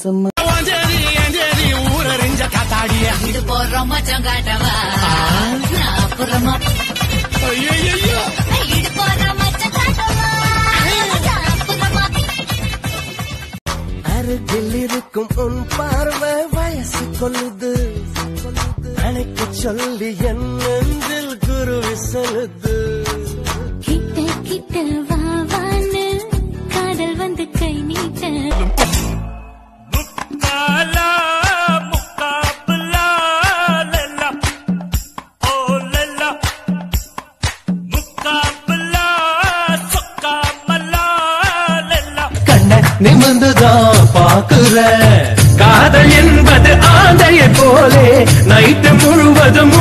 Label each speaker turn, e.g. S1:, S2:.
S1: மாசமா ஊரறிஞ்ச காத்தாடிய
S2: இது போற மச்சம் காட்டவா அப்புறமா இது போற மச்சம் காட்டவா அப்புறமா
S1: அருகில் இருக்கும் உன் பார்வை வயசு கொள்ளுது அணைக்கு சொல்லி என் நெஞ்சில் குருவி செலுது
S2: கிட்ட கிட்ட வாவான்னு காதல் வந்து கை நீட்ட
S1: நிமிர்ந்துதான் பாக்குற காதல் என்பது ஆந்தையை போலே நைட்டு முழுவதும்